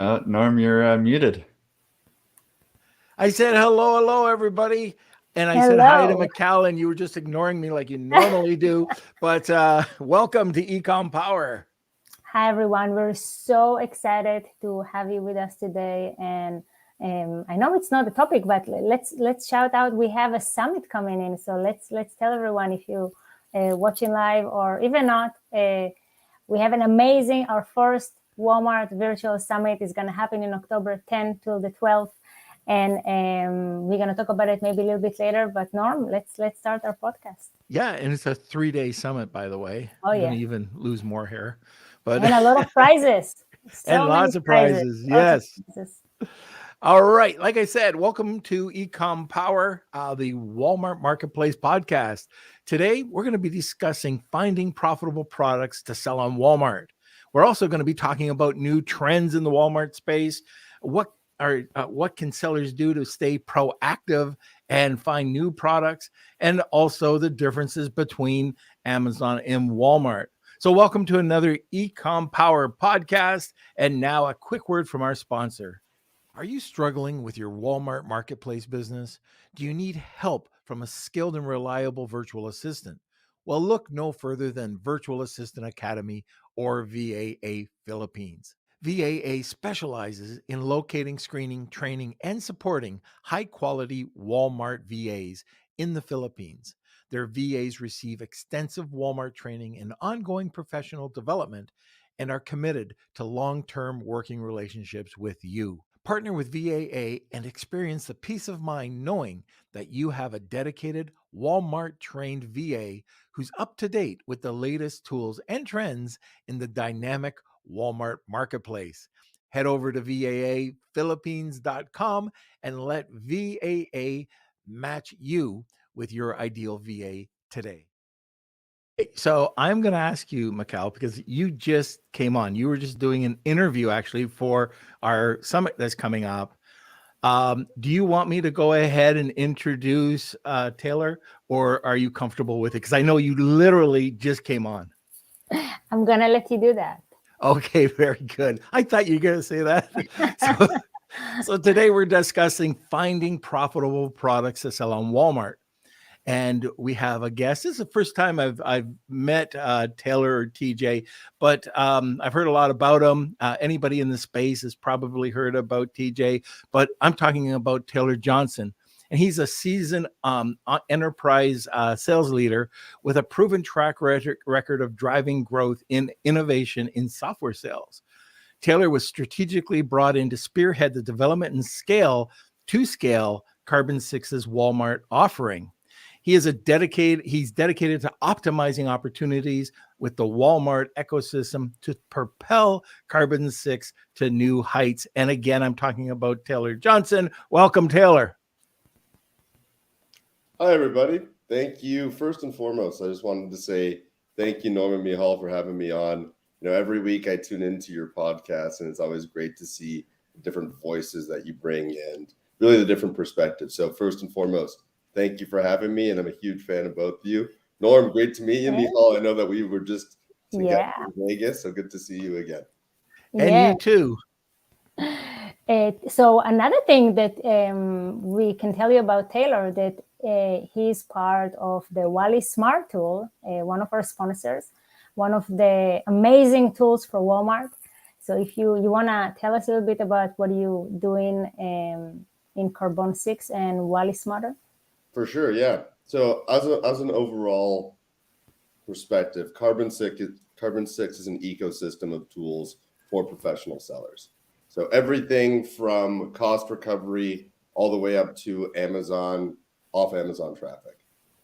Norm, you're muted. I said hello, everybody. And I said hi to Hello. Michal, and you were just ignoring me like you normally do. But welcome to Ecom Power. Hi, everyone. We're so excited to have you with us today. And I know it's not the topic, but let's shout out. We have a summit coming in, so let's tell everyone if you watching live or even not. We have an amazing. Our first Walmart virtual summit is going to happen in October 10th till the 12th. And we're going to talk about it maybe a little bit later. But Norm, let's start our podcast. Yeah, and it's a 3-day summit, by the way. Oh, I'm going yeah. to even lose more hair. But And a lot of prizes. and So many lots of prizes. prizes. Lots of Yes. prizes. All right. Like I said, welcome to Ecom Power, the Walmart Marketplace podcast. Today, we're going to be discussing finding profitable products to sell on Walmart. We're also going to be talking about new trends in the Walmart space. What can sellers do to stay proactive and find new products, and also the differences between Amazon and Walmart. So welcome to another Ecom Power podcast. And now a quick word from our sponsor. Are you struggling with your Walmart marketplace business? Do you need help from a skilled and reliable virtual assistant? Well, look no further than Virtual Assistant Academy, or VAA Philippines. VAA specializes in locating, screening, training, and supporting high-quality Walmart VAs in the Philippines. Their VAs receive extensive Walmart training and ongoing professional development and are committed to long-term working relationships with you. Partner with VAA and experience the peace of mind knowing that you have a dedicated Walmart-trained VA who's up to date with the latest tools and trends in the dynamic Walmart marketplace. Head over to VAAphilippines.com and let VAA match you with your ideal VA today. So I'm going to ask you, Michal, because you just came on. You were just doing an interview actually for our summit that's coming up. Do you want me to go ahead and introduce Taylor, or are you comfortable with it? Because I know you literally just came on. I'm going to let you do that. Okay, very good. I thought you were going to say that. So today we're discussing finding profitable products to sell on Walmart. And we have a guest. This is the first time I've met Taylor or TJ, but I've heard a lot about him. Anybody in the space has probably heard about TJ, but I'm talking about Taylor Johnson. And he's a seasoned enterprise sales leader with a proven track record of driving growth in innovation in software sales. Taylor was strategically brought in to spearhead the development and scale Carbon6's Walmart offering. He's dedicated to optimizing opportunities with the Walmart ecosystem to propel Carbon6 to new heights. And again, I'm talking about Taylor Johnson. Welcome, Taylor. Hi, everybody. Thank you. First and foremost, I just wanted to say thank you, Norm and Michal, for having me on. Every week I tune into your podcast, and it's always great to see the different voices that you bring and really the different perspectives. So first and foremost, thank you for having me, and I'm a huge fan of both of you. Norm, great to meet you. Michal, I know that we were just together in Vegas, so good to see you again. And you too. So another thing that we can tell you about Taylor, that he's part of the Wallysmarter tool, one of our sponsors, one of the amazing tools for Walmart. So if you want to tell us a little bit about what you're doing in Carbon6 and Wallysmarter. For sure, yeah. So as an overall perspective, Carbon6 is an ecosystem of tools for professional sellers. So everything from cost recovery all the way up to off Amazon traffic.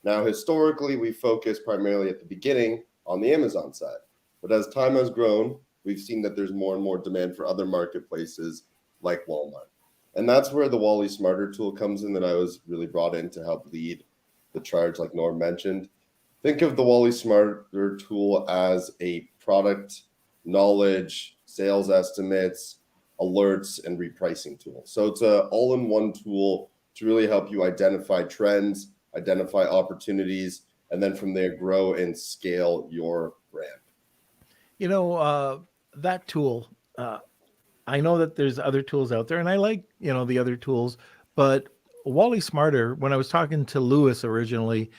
Now, historically, we focused primarily at the beginning on the Amazon side. But as time has grown, we've seen that there's more and more demand for other marketplaces like Walmart. And that's where the Wallysmarter tool comes in, that I was really brought in to help lead the charge, like Norm mentioned. Think of the Wallysmarter tool as a product knowledge, sales estimates, alerts, and repricing tool. So it's an all-in-one tool to really help you identify trends, identify opportunities, and then from there grow and scale your brand. That tool, I know that there's other tools out there, and I like, the other tools, but Wallysmarter, when I was talking to Lewis originally,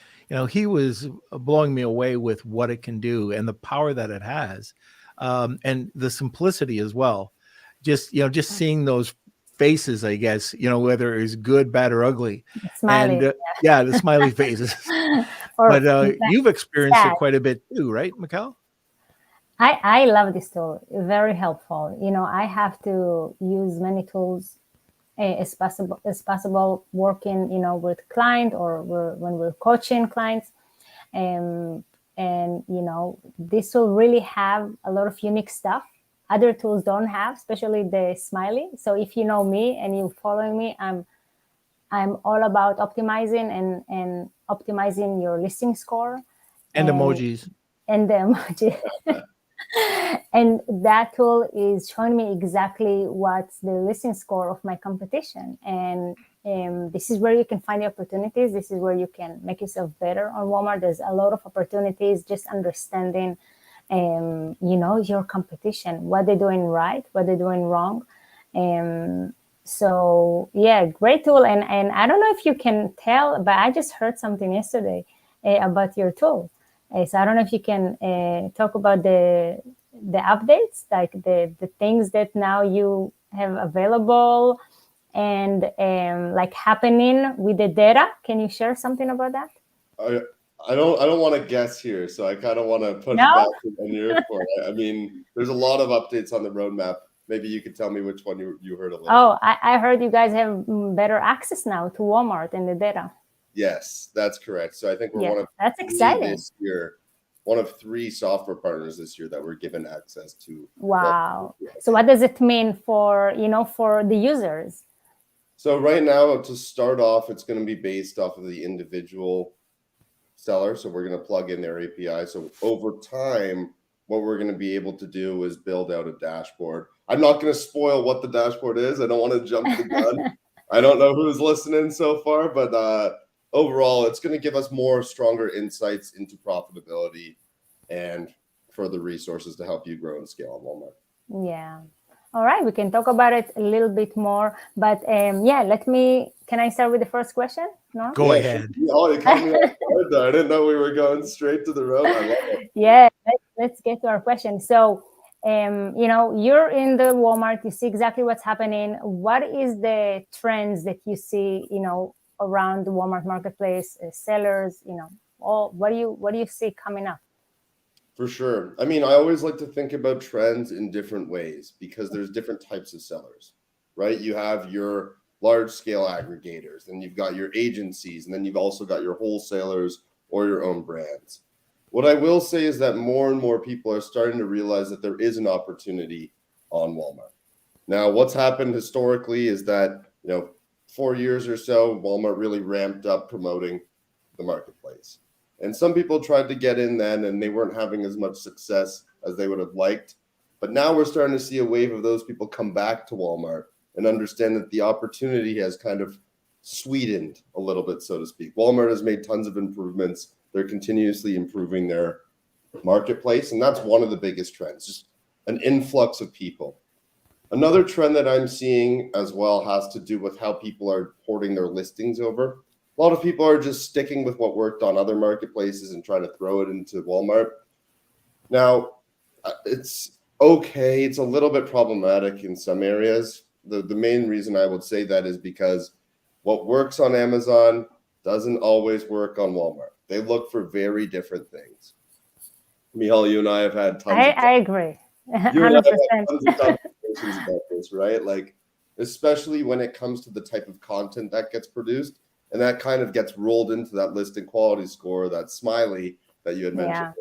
he was blowing me away with what it can do and the power that it has, and the simplicity as well. Just seeing those faces, I guess, whether it's good, bad, or ugly, Smiley. and the smiley faces. Or But you've experienced sad. it quite a bit too, right, Michal? I love this tool. Very helpful. I have to use many tools as possible working, with client or when we're coaching clients. And this will really have a lot of unique stuff other tools don't have, especially the smiley. So if you know me and you following me, I'm all about optimizing and optimizing your listing score. And emojis. And the emoji. And that tool is showing me exactly what's the listing score of my competition. And this is where you can find the opportunities. This is where you can make yourself better on Walmart. There's a lot of opportunities, just understanding, your competition, what they're doing right, what they're doing wrong. So yeah, great tool. And I don't know if you can tell, but I just heard something yesterday about your tool. So I don't know if you can talk about the updates, like the things that now you have available and like happening with the data. Can you share something about that? I don't want to guess here, so I kind of want to put it back on your report. I mean, there's a lot of updates on the roadmap. Maybe you could tell me which one you heard a little. Oh, I heard you guys have better access now to Walmart and the data. Yes, that's correct. So I think we're one of that's exciting this year. One of 3 software partners this year that we're given access to. Wow. So what does it mean for the users? So right now, to start off, it's going to be based off of the individual seller. So we're going to plug in their API. So over time, what we're going to be able to do is build out a dashboard. I'm not going to spoil what the dashboard is. I don't want to jump the gun. I don't know who's listening so far, but overall, it's going to give us more stronger insights into profitability and further resources to help you grow and scale on Walmart. Yeah. All right. We can talk about it a little bit more. But can I start with the first question? No? Go ahead. Oh, you caught me off guard there. I didn't know we were going straight to the road. I love it. Yeah. Let's get to our question. So, you're in the Walmart. You see exactly what's happening. What is the trends that you see, around the Walmart marketplace, sellers, what do you see coming up? For sure. I mean, I always like to think about trends in different ways because there's different types of sellers, right? You have your large scale aggregators, and you've got your agencies, and then you've also got your wholesalers or your own brands. What I will say is that more and more people are starting to realize that there is an opportunity on Walmart. Now, what's happened historically is that, 4 years or so, Walmart really ramped up promoting the marketplace. And some people tried to get in then, and they weren't having as much success as they would have liked. But now we're starting to see a wave of those people come back to Walmart and understand that the opportunity has kind of sweetened a little bit, so to speak. Walmart has made tons of improvements. They're continuously improving their marketplace, and that's one of the biggest trends, just an influx of people. Another trend that I'm seeing as well has to do with how people are porting their listings over. A lot of people are just sticking with what worked on other marketplaces and trying to throw it into Walmart. Now, it's okay. It's a little bit problematic in some areas. The main reason I would say that is because what works on Amazon doesn't always work on Walmart. They look for very different things. Michal, you and I have had tons I agree. 100%. You and I have had tons of conversations about this, right? Like, especially when it comes to the type of content that gets produced. And that kind of gets rolled into that listing quality score, that smiley that you had mentioned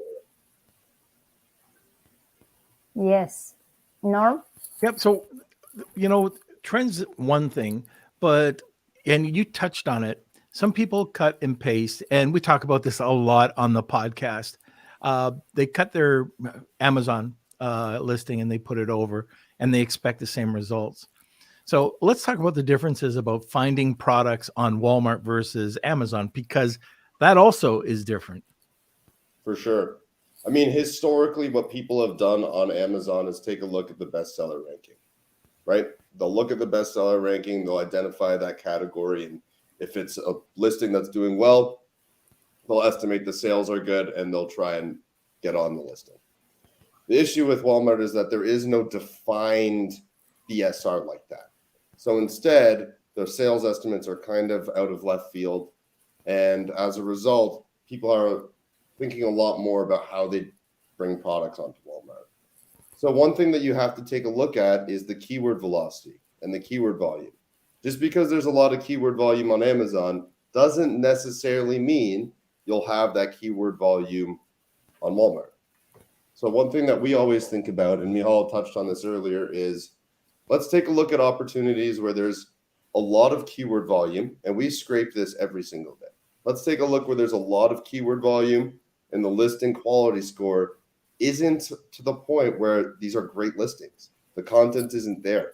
earlier. Yes. Norm? Yep. So, trends one thing, and you touched on it. Some people cut and paste, and we talk about this a lot on the podcast. They cut their Amazon listing and they put it over, and they expect the same results. So let's talk about the differences about finding products on Walmart versus Amazon, because that also is different. For sure. I mean, historically, what people have done on Amazon is take a look at the bestseller ranking, right? They'll look at the bestseller ranking, they'll identify that category, and if it's a listing that's doing well, they'll estimate the sales are good and they'll try and get on the listing. The issue with Walmart is that there is no defined BSR like that. So instead, their sales estimates are kind of out of left field. And as a result, people are thinking a lot more about how they bring products onto Walmart. So one thing that you have to take a look at is the keyword velocity and the keyword volume. Just because there's a lot of keyword volume on Amazon doesn't necessarily mean you'll have that keyword volume on Walmart. So one thing that we always think about, and Michal touched on this earlier, is let's take a look at opportunities where there's a lot of keyword volume, and we scrape this every single day. Let's take a look where there's a lot of keyword volume and the listing quality score isn't to the point where these are great listings. The content isn't there,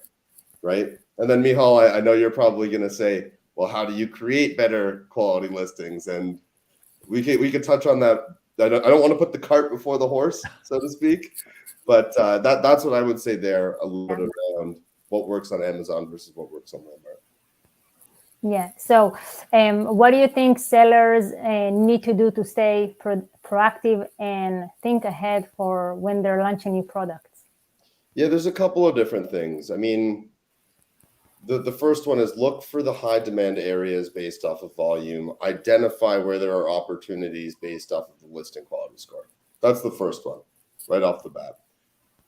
right? And then Michal, I know you're probably going to say, well, how do you create better quality listings? And we could touch on that. I don't want to put the cart before the horse, so to speak, but that's what I would say there a little bit around what works on Amazon versus what works on Walmart. Yeah. So what do you think sellers need to do to stay proactive and think ahead for when they're launching new products? Yeah, there's a couple of different things. I mean, the first one is look for the high demand areas based off of volume. Identify where there are opportunities based off of the listing quality score. That's the first one, right off the bat.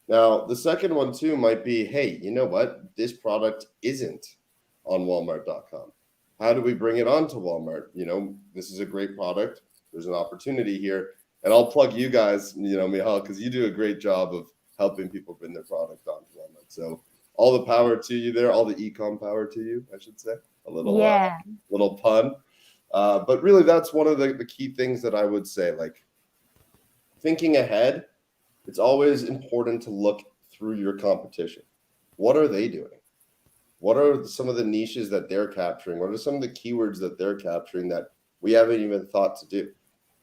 Now, the second one too might be, hey, you know what? This product isn't on Walmart.com. How do we bring it onto Walmart? You know, this is a great product. There's an opportunity here. And I'll plug you guys, you know, Michal, because you do a great job of helping people bring their product onto Walmart. So all the power to you there, all the Ecom power to you, I should say. A little, little pun. But really, that's one of the key things that I would say. Like, thinking ahead, it's always important to look through your competition. What are they doing? What are some of the niches that they're capturing? What are some of the keywords that they're capturing that we haven't even thought to do?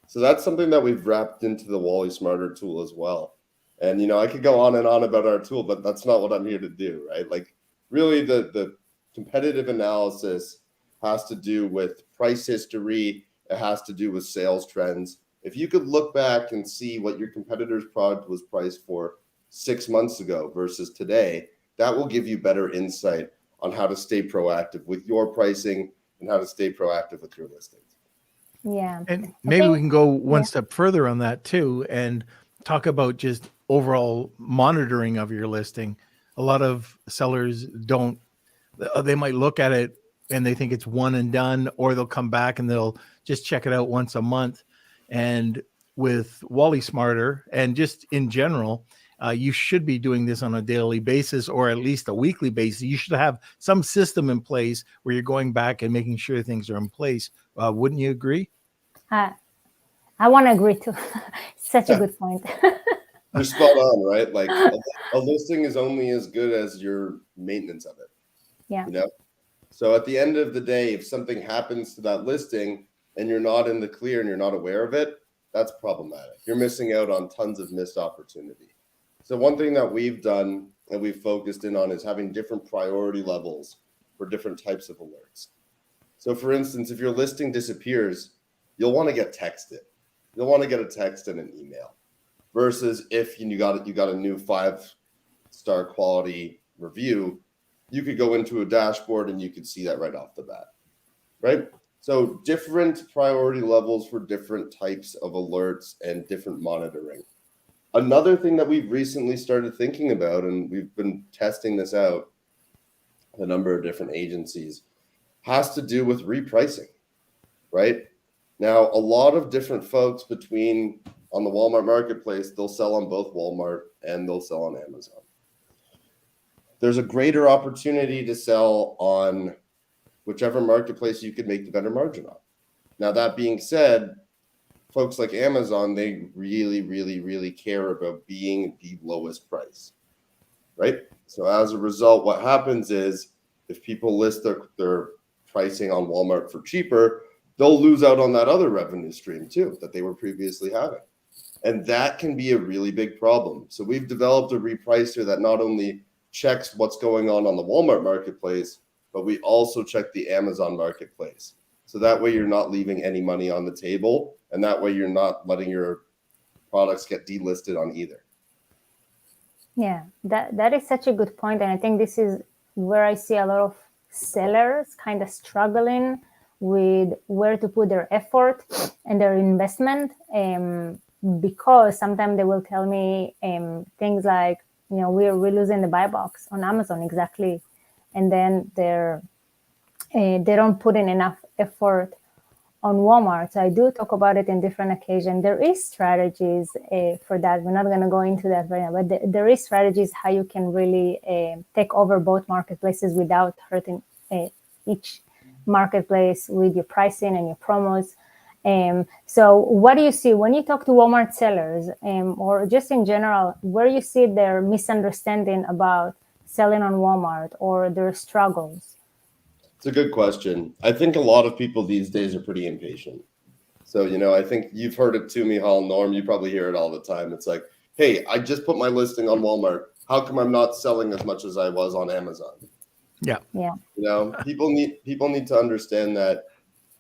So that's something that we've wrapped into the Wallysmarter tool as well. And, you know, I could go on and on about our tool, but that's not what I'm here to do, right? Like, really, the competitive analysis has to do with price history. It has to do with sales trends. If you could look back and see what your competitor's product was priced for 6 months ago versus today, that will give you better insight on how to stay proactive with your pricing and how to stay proactive with your listings. Yeah. And maybe we can go one step further on that too and talk about just overall monitoring of your listing. A lot of sellers they might look at it and they think it's one and done, or they'll come back and they'll just check it out once a month. And with Wallysmarter and just in general, you should be doing this on a daily basis or at least a weekly basis. You should have some system in place where you're going back and making sure things are in place. Wouldn't you agree? I want to agree too. Such a good point. You're spot on, right? Like a listing is only as good as your maintenance of it. Yeah. You know? So at the end of the day, if something happens to that listing and you're not in the clear and you're not aware of it, that's problematic. You're missing out on tons of missed opportunity. So one thing that we've done and we've focused in on is having different priority levels for different types of alerts. So for instance, if your listing disappears, you'll want to get texted. You'll want to get a text and an email versus if you got a new 5-star quality review, you could go into a dashboard and you could see that right off the bat, right? So different priority levels for different types of alerts and different monitoring. Another thing that we've recently started thinking about, and we've been testing this out, a number of different agencies, has to do with repricing, right? Now, a lot of different folks on the Walmart marketplace, they'll sell on both Walmart and they'll sell on Amazon. There's a greater opportunity to sell on whichever marketplace you could make the better margin on. Now, that being said, folks like Amazon, they really, really, really care about being the lowest price, right? So as a result, what happens is if people list their pricing on Walmart for cheaper, they'll lose out on that other revenue stream too that they were previously having. And that can be a really big problem. So we've developed a repricer that not only checks what's going on the Walmart marketplace, but we also check the Amazon marketplace. So that way you're not leaving any money on the table, and that way you're not letting your products get delisted on either. Yeah, that is such a good point. And I think this is where I see a lot of sellers kind of struggling with where to put their effort and their investment, because sometimes they will tell me things like, we're losing the buy box on Amazon, exactly. And then they don't put in enough effort on Walmart. So I do talk about it in different occasions. There is strategies for that. We're not going to go into that right now, but there is strategies how you can really take over both marketplaces without hurting each marketplace with your pricing and your promos. So what do you see when you talk to Walmart sellers, or just in general, where you see their misunderstanding about selling on Walmart or their struggles? It's a good question. I think a lot of people these days are pretty impatient. So, I think you've heard it too, Michal, Norm, you probably hear it all the time. It's like, hey, I just put my listing on Walmart. How come I'm not selling as much as I was on Amazon? Yeah. People need to understand that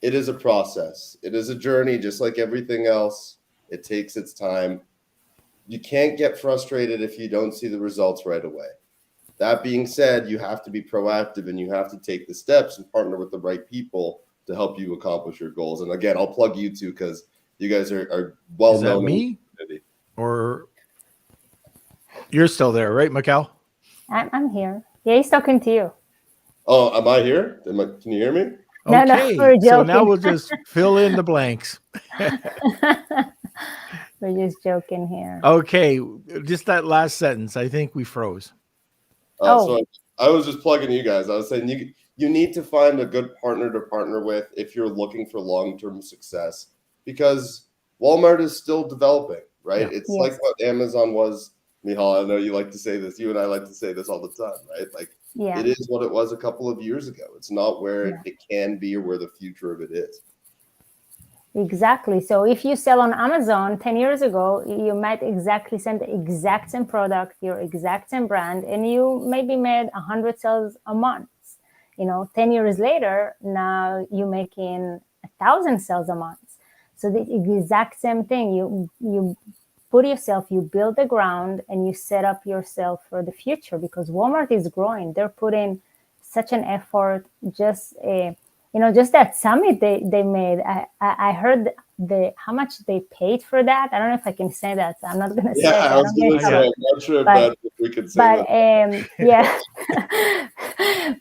it is a process. It is a journey, just like everything else. It takes its time. You can't get frustrated if you don't see the results right away. That being said, you have to be proactive and you have to take the steps and partner with the right people to help you accomplish your goals. And again, I'll plug you two because you guys are well known. Is that me? Or you're still there, right, Michal? I'm here. Yeah, he's talking to you. Oh, am I here? Can you hear me? No, we're joking. So now we'll just fill in the blanks. We're just joking here. Okay, just that last sentence. I think we froze. So I was just plugging you guys. I was saying you need to find a good partner to partner with if you're looking for long-term success, because Walmart is still developing, right? Yeah. It's like what Amazon was. Michal, I know you like to say this. You and I like to say this all the time, right? Like, it is what it was a couple of years ago. It's not where it can be or where the future of it is. Exactly. So if you sell on Amazon 10 years ago, you might exactly send the exact same product, your exact same brand, and you maybe made 100 sales a month. 10 years later, now you're making 1,000 sales a month. So the exact same thing. You put yourself, you build the ground, and you set up yourself for the future, because Walmart is growing. They're putting such an effort. Just that summit they made. I heard how much they paid for that. I don't know if I can say that. So I'm not going to say it. I was going to say, I'm not sure if we could say that.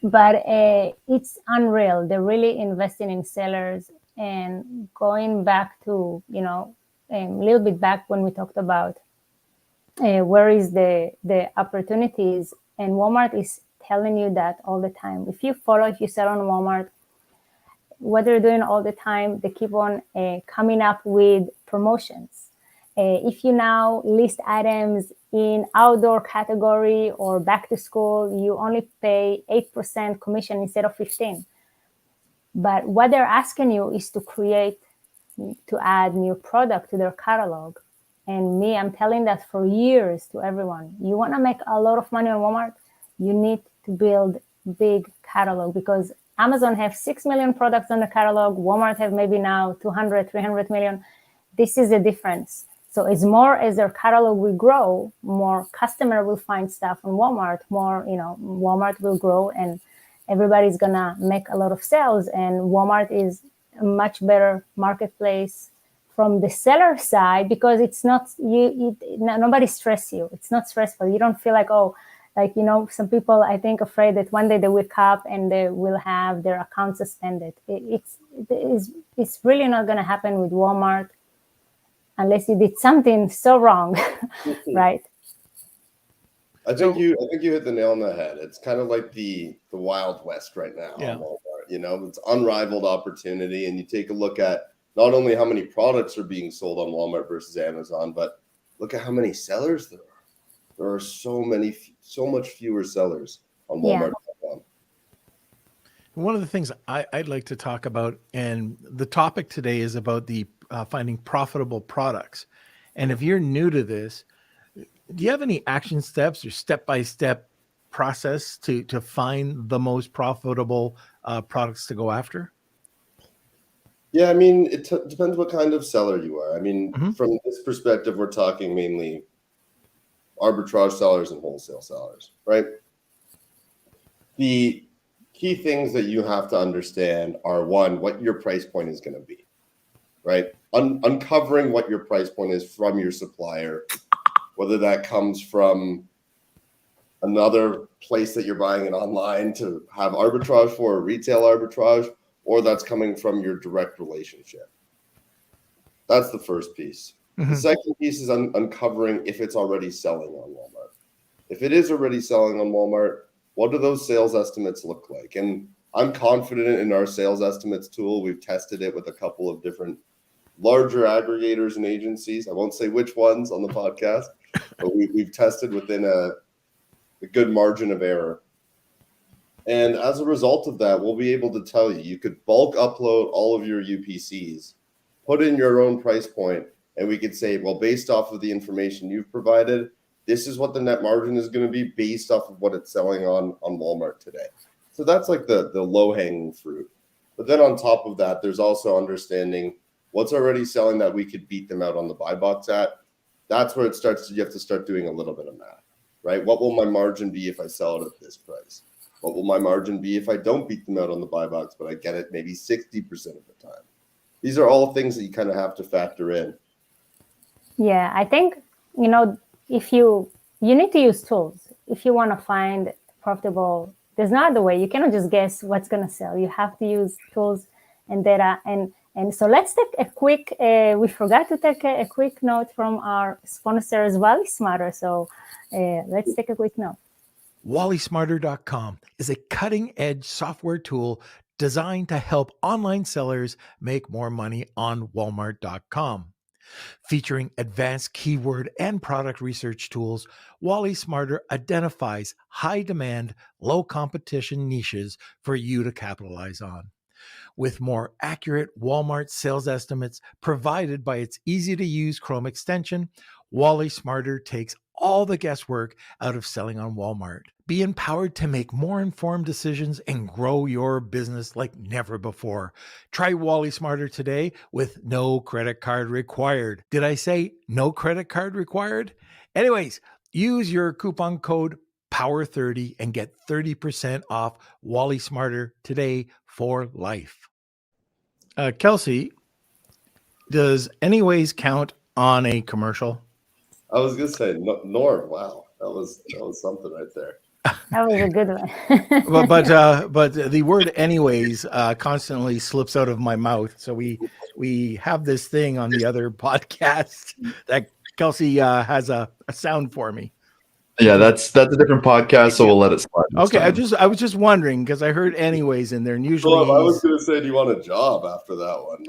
But it's unreal. They're really investing in sellers. And going back to, a little bit back when we talked about where is the opportunities, and Walmart is telling you that all the time. If you sell on Walmart, what they're doing all the time, they keep on coming up with promotions. If you now list items in outdoor category or back to school, you only pay 8% commission instead of 15%. But what they're asking you is to add new product to their catalog. And I'm telling that for years to everyone. You want to make a lot of money on Walmart, you need to build big catalog, because Amazon have 6 million products on the catalog. Walmart have maybe now 200, 300 million. This is the difference. So as more as their catalog will grow, more customer will find stuff on Walmart, more, Walmart will grow, and everybody's going to make a lot of sales. And Walmart is a much better marketplace from the seller side, because it's not, nobody stress you. It's not stressful. You don't feel like, some people, I think, afraid that one day they wake up and they will have their account suspended. It's really not going to happen with Walmart unless you did something so wrong, right? I think you hit the nail on the head. It's kind of like the Wild West right now on Walmart. It's unrivaled opportunity, and you take a look at not only how many products are being sold on Walmart versus Amazon, but look at how many sellers there are. There are so much fewer sellers on Walmart.com. One of the things I'd like to talk about, and the topic today is about the finding profitable products. And if you're new to this, do you have any action steps or step-by-step process to find the most profitable products to go after? Yeah, I mean, it depends what kind of seller you are. I mean, Mhm. from this perspective, we're talking mainly arbitrage sellers and wholesale sellers, right? The key things that you have to understand are, one, what your price point is going to be, right? Uncovering what your price point is from your supplier, whether that comes from another place that you're buying it online to have arbitrage for, retail arbitrage, or that's coming from your direct relationship. That's the first piece. The Mhm. second piece is uncovering if it's already selling on Walmart. If it is already selling on Walmart, what do those sales estimates look like? And I'm confident in our sales estimates tool. We've tested it with a couple of different larger aggregators and agencies. I won't say which ones on the podcast, but we've tested within a good margin of error. And as a result of that, we'll be able to tell you, you could bulk upload all of your UPCs, put in your own price point, and we could say, well, based off of the information you've provided, this is what the net margin is going to be based off of what it's selling on Walmart today. So that's like the low-hanging fruit. But then on top of that, there's also understanding what's already selling that we could beat them out on the buy box at. That's where it starts. You have to start doing a little bit of math, right? What will my margin be if I sell it at this price? What will my margin be if I don't beat them out on the buy box, but I get it maybe 60% of the time? These are all things that you kind of have to factor in. Yeah, I think, if you need to use tools. If you want to find profitable, there's no other way. You cannot just guess what's going to sell. You have to use tools and data. And so let's take a quick, we forgot to take a quick note from our sponsors, Wallysmarter. So let's take a quick note. Wallysmarter.com is a cutting-edge software tool designed to help online sellers make more money on Walmart.com. Featuring advanced keyword and product research tools, Wallysmarter identifies high-demand, low-competition niches for you to capitalize on. With more accurate Walmart sales estimates provided by its easy-to-use Chrome extension, Wallysmarter takes all the guesswork out of selling on Walmart. Be empowered to make more informed decisions and grow your business like never before. Try Wallysmarter today with no credit card required. Did I say no credit card required? Anyways, use your coupon code POWER30 and get 30% off Wallysmarter today for life. Kelsey, does anyways count on a commercial? I was gonna say Norm. Wow, that was something right there. That was a good one. but the word anyways constantly slips out of my mouth. So we have this thing on the other podcast that Kelsey has a sound for me. Yeah, that's a different podcast, so we'll let it slide. Okay, I was just wondering because I heard anyways in there, and usually Well, I was gonna say, do you want a job after that one?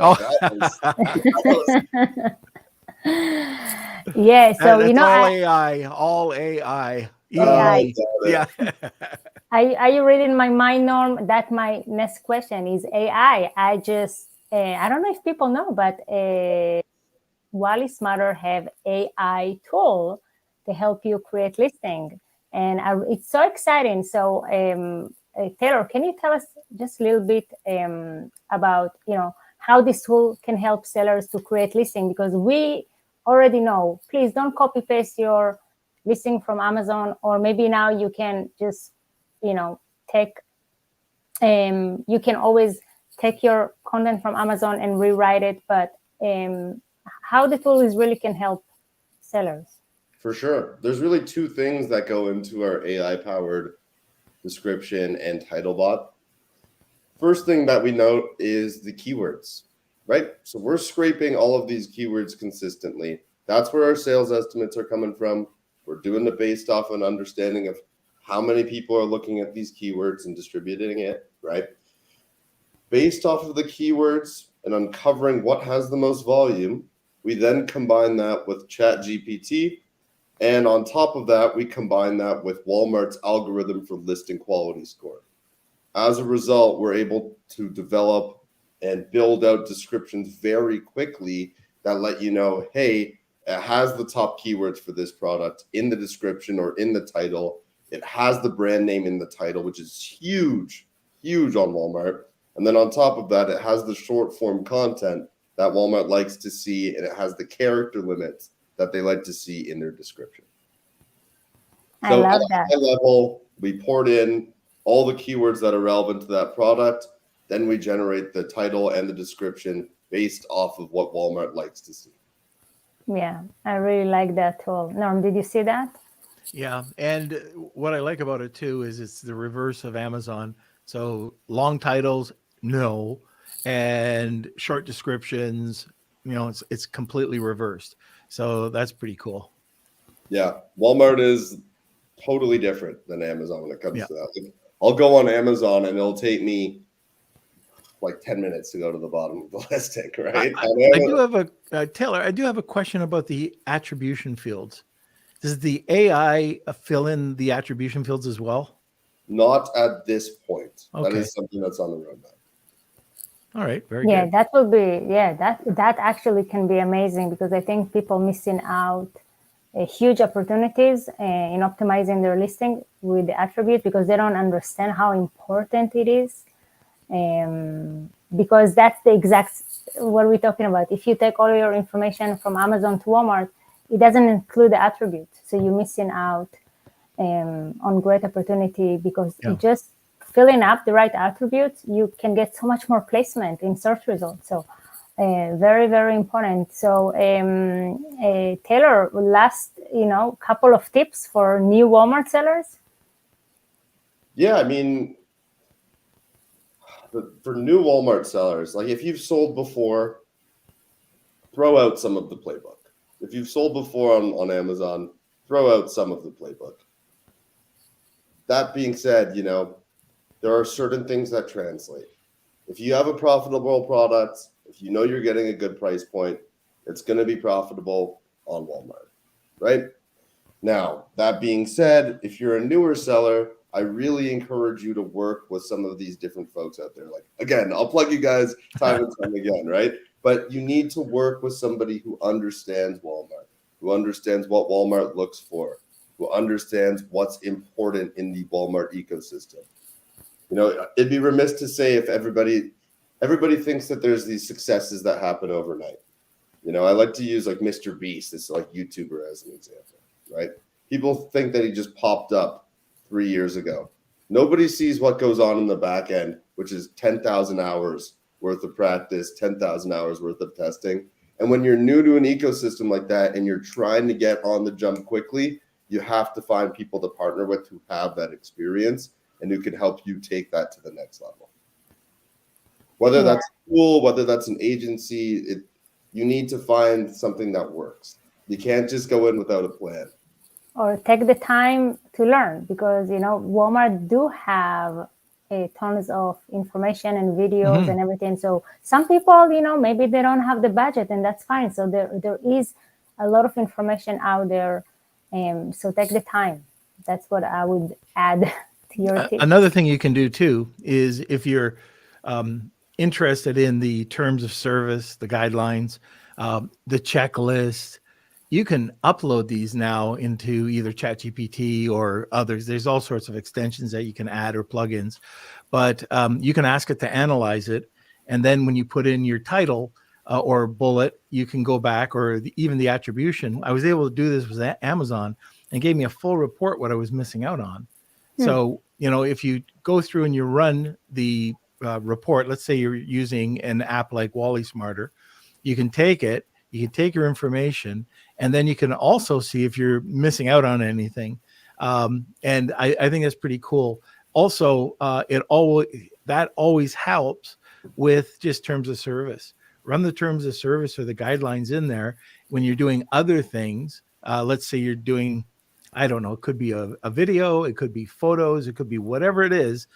Yeah, so that's all all AI. AI. Yeah. Are you reading my mind, Norm? That my next question is AI. I don't know if people know, but Wallysmarter have AI tool to help you create listing, and it's so exciting. So Taylor, can you tell us just a little bit about how this tool can help sellers to create listing? Because we already know. Please don't copy paste your listing from Amazon, or maybe now you can just take. You can always take your content from Amazon and rewrite it, but how the tool really can help sellers. For sure. There's really two things that go into our AI-powered description and title bot. First thing that we note is the keywords, right? So we're scraping all of these keywords consistently. That's where our sales estimates are coming from. We're doing it based off an understanding of how many people are looking at these keywords and distributing it, right? Based off of the keywords and uncovering what has the most volume, we then combine that with ChatGPT. And on top of that, we combine that with Walmart's algorithm for listing quality score. As a result, we're able to develop and build out descriptions very quickly that let you know, hey, it has the top keywords for this product in the description or in the title. It has the brand name in the title, which is huge on Walmart. And then on top of that, it has the short form content that Walmart likes to see, and it has the character limits that they like to see in their description. I love that. High level, we poured in all the keywords that are relevant to that product. Then we generate the title and the description based off of what Walmart likes to see. Yeah, I really like that tool. Norm, did you see that? Yeah. And what I like about it too is it's the reverse of Amazon. So long titles, no. And short descriptions, it's completely reversed. So that's pretty cool. Yeah. Walmart is totally different than Amazon when it comes to that. Like, I'll go on Amazon and it'll take me like 10 minutes to go to the bottom of the listing, right? I do have Taylor, I do have a question about the attribution fields. Does the AI fill in the attribution fields as well? Not at this point. Okay. That is something that's on the roadmap. All right, very Yeah, good. that will be, that actually can be amazing, because I think people missing out huge opportunities in optimizing their listing with the attribute, because they don't understand how important it is. Because that's the exact what we're talking about. If you take all your information from Amazon to Walmart, it doesn't include the attribute, so you're missing out on great opportunity, because it just filling up the right attributes, you can get so much more placement in search results. So very, very important. So Taylor, last couple of tips for new Walmart sellers. Yeah, I mean, for new Walmart sellers, like if you've sold before, throw out some of the playbook. If you've sold before on Amazon, throw out some of the playbook. That being said, there are certain things that translate. If you have a profitable product, if you know you're getting a good price point, it's going to be profitable on Walmart, right? Now, that being said, if you're a newer seller, I really encourage you to work with some of these different folks out there. Like, again, I'll plug you guys time and time again, right? But you need to work with somebody who understands Walmart, who understands what Walmart looks for, who understands what's important in the Walmart ecosystem. It'd be remiss to say if everybody thinks that there's these successes that happen overnight. I like to use like Mr. Beast, this like YouTuber as an example, right? People think that he just popped up 3 years ago. Nobody sees what goes on in the back end, which is 10,000 hours worth of practice, 10,000 hours worth of testing. And when you're new to an ecosystem like that and you're trying to get on the jump quickly, you have to find people to partner with who have that experience and who can help you take that to the next level. Whether that's a tool, whether that's an agency, you need to find something that works. You can't just go in without a plan. Or take the time to learn, because Walmart do have tons of information and videos and everything. So some people, maybe they don't have the budget, and that's fine. So there is a lot of information out there. So take the time. That's what I would add to your tip. Another thing you can do too is if you're interested in the terms of service, the guidelines, the checklist, you can upload these now into either ChatGPT or others. There's all sorts of extensions that you can add or plugins, but you can ask it to analyze it. And then when you put in your title or bullet, you can go back, or even the attribution. I was able to do this with Amazon and gave me a full report what I was missing out on. So, if you go through and you run the report, let's say you're using an app like Wallysmarter, you can take it, you can take your information, and then you can also see if you're missing out on anything. And I think that's pretty cool. Also, that always helps with just terms of service. Run the terms of service or the guidelines in there when you're doing other things. Let's say you're doing, I don't know, it could be a video, it could be photos, it could be whatever it is,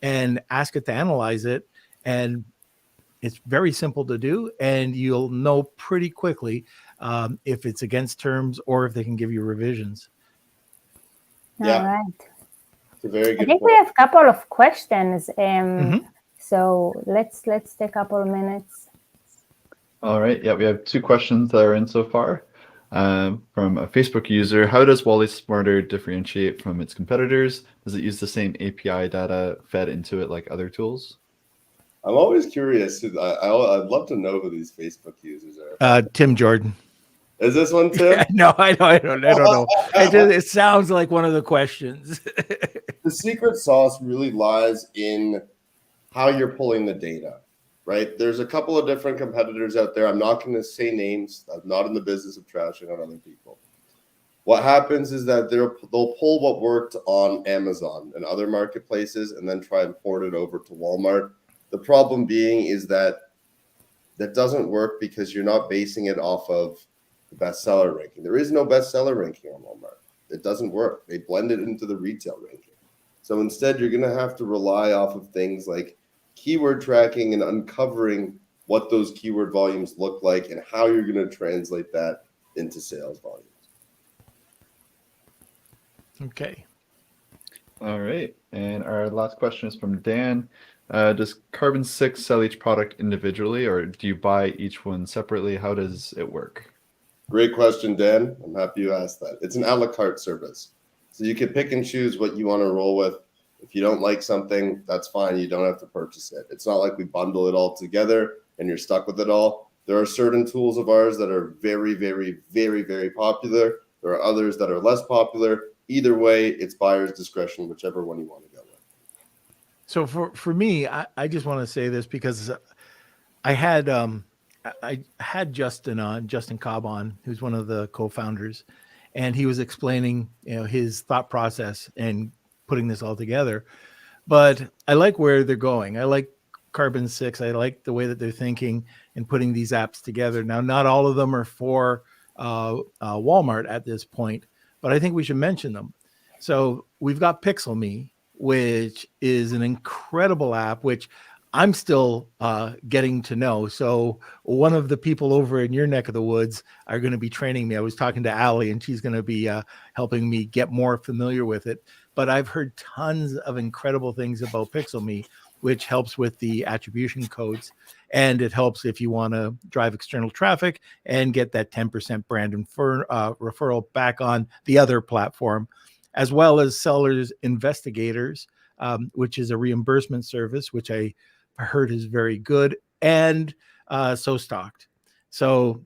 and ask it to analyze it. And it's very simple to do, and you'll know pretty quickly if it's against terms or if they can give you revisions. Yeah. All right. It's a very good I think point. we have a couple of questions. So let's take a couple of minutes. All right. Yeah, we have 2 questions that are in so far. From a Facebook user, how does Wallysmarter differentiate from its competitors? Does it use the same API data fed into it like other tools? I'm always curious. I'd love to know who these Facebook users are. Tim Jordan. Is this one Tim? No, I don't know. It sounds like one of the questions. The secret sauce really lies in how you're pulling the data, right? There's a couple of different competitors out there. I'm not going to say names. I'm not in the business of trashing on other people. What happens is that they'll pull what worked on Amazon and other marketplaces and then try and port it over to Walmart. The problem being is that doesn't work because you're not basing it off of the bestseller ranking. There is no bestseller ranking on Walmart. It doesn't work. They blend it into the retail ranking. So instead, you're going to have to rely off of things like keyword tracking and uncovering what those keyword volumes look like and how you're going to translate that into sales volumes. Okay. All right. And our last question is from Dan. Does Carbon 6 sell each product individually, or do you buy each one separately? How does it work? Great question, Dan. I'm happy you asked that. It's an a la carte service. So you can pick and choose what you want to roll with. If you don't like something, that's fine. You don't have to purchase it. It's not like we bundle it all together and you're stuck with it all. There are certain tools of ours that are very, very, very, very popular. There are others that are less popular. Either way, it's buyer's discretion, whichever one you want to go with. So for me, I just want to say this because I had Justin Cobb on, who's one of the co-founders, and he was explaining, his thought process and putting this all together. But I like where they're going. I like Carbon 6. I like the way that they're thinking and putting these apps together. Now, not all of them are for Walmart at this point, but I think we should mention them. So we've got Pixel Me, which is an incredible app, which I'm still getting to know. So one of the people over in your neck of the woods are going to be training me. I was talking to Allie, and she's going to be helping me get more familiar with it. But I've heard tons of incredible things about Pixel Me, which helps with the attribution codes. And it helps if you want to drive external traffic and get that 10% brand referral back on the other platform, as well as Sellers Investigators, which is a reimbursement service, which I heard is very good, and So Stocked. So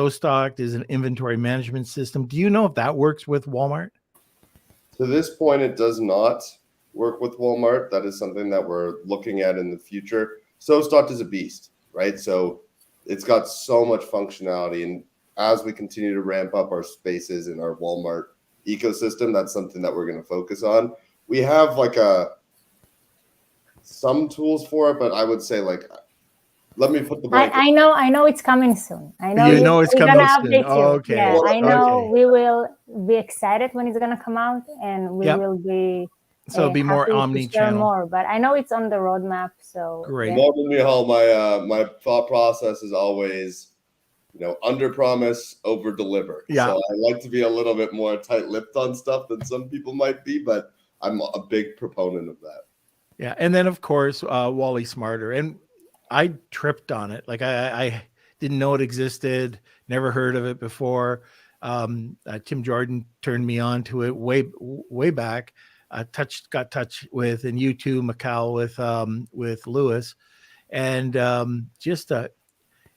Stocked is an inventory management system. Do you know if that works with Walmart? To this point, it does not work with Walmart. That is something that we're looking at in the future. So Stocked is a beast, right? So it's got so much functionality, and as we continue to ramp up our spaces in our Walmart ecosystem, that's something that we're going to focus on. We have some tools for it, but I would say let me put the blanket. I know it's coming soon. I know it's coming soon. Okay. Yeah, I know Okay. we will be excited when it's gonna come out, and we will be. So it'll be more omni-channel. More, but I know it's on the roadmap. So great. Yeah. More than Michal, my thought process is always, under promise, over deliver. Yeah. So I like to be a little bit more tight-lipped on stuff than some people might be, but I'm a big proponent of that. Yeah, and then of course Wallysmarter, and I tripped on it. Like I didn't know it existed, never heard of it before. Tim Jordan turned me on to it way back. Got touch with, and you too, Michal, with Lewis, and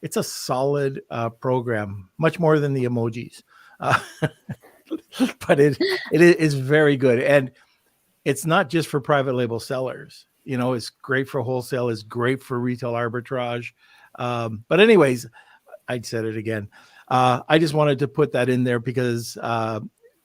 it's a solid program, much more than the emojis, but it is very good, and it's not just for private label sellers. It's great for wholesale. It's great for retail arbitrage. But anyways, I said it again. I just wanted to put that in there because,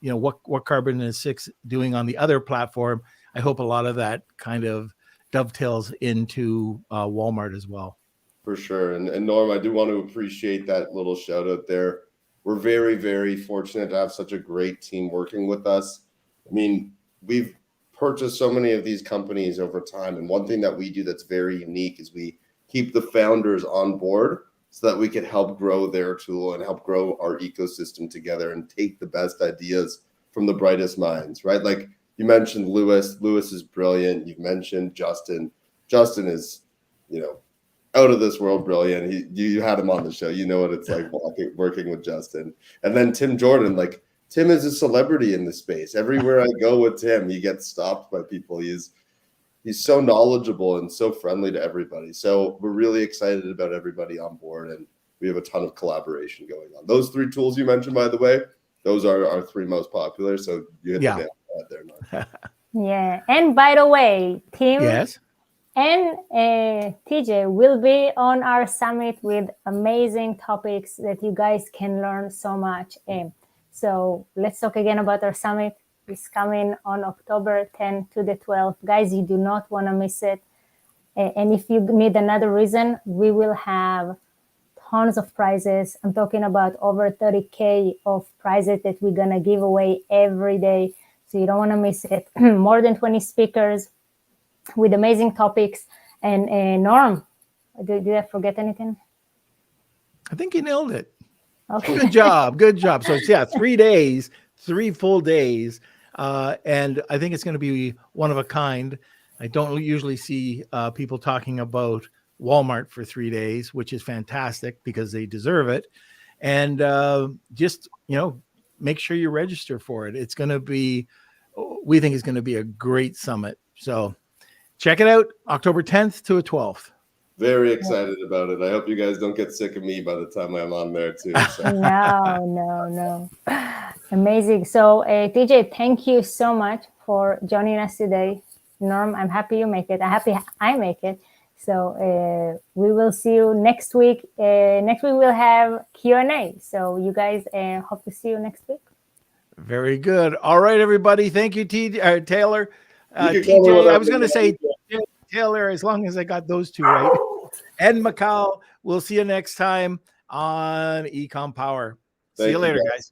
what Carbon 6 doing on the other platform, I hope a lot of that kind of dovetails into Walmart as well. For sure. And Norm, I do want to appreciate that little shout out there. We're very, very fortunate to have such a great team working with us. I mean, we've purchased so many of these companies over time. And one thing that we do that's very unique is we keep the founders on board so that we can help grow their tool and help grow our ecosystem together and take the best ideas from the brightest minds, right? Like you mentioned Lewis. Lewis is brilliant. You've mentioned Justin. Justin is, out of this world brilliant. You had him on the show. You know what it's like working with Justin. And then Tim Jordan, like Tim is a celebrity in the space. Everywhere I go with Tim, he gets stopped by people. He's so knowledgeable and so friendly to everybody. So we're really excited about everybody on board, and we have a ton of collaboration going on. Those 3 tools you mentioned, by the way, those are our 3 most popular. So you hit the nail on the head there, Mark. Yeah. And by the way, Tim Yes. and TJ will be on our summit with amazing topics that you guys can learn so much. So let's talk again about our summit. It's coming on October 10 to the 12th. Guys, you do not want to miss it. And if you need another reason, we will have tons of prizes. I'm talking about over 30K of prizes that we're going to give away every day. So you don't want to miss it. More than 20 speakers with amazing topics. And Norm, did I forget anything? I think you nailed it. Okay. Good job. Good job. So yeah, 3 days, 3 full days. And I think it's going to be one of a kind. I don't usually see people talking about Walmart for 3 days, which is fantastic because they deserve it. And just, make sure you register for it. It's going to be, we think it's going to be a great summit. So check it out, October 10th to the 12th. Very excited about it. I hope you guys don't get sick of me by the time I'm on there too. So. No. Amazing. So TJ, thank you so much for joining us today. Norm, I'm happy you make it. I'm happy I make it. So we will see you next week. Next week we'll have Q&A. So you guys hope to see you next week. Very good. All right, everybody. Thank you, Taylor. TJ, I was going to say Taylor, as long as I got those 2 right. And Michal, we'll see you next time on Ecom Power. See you later, guys.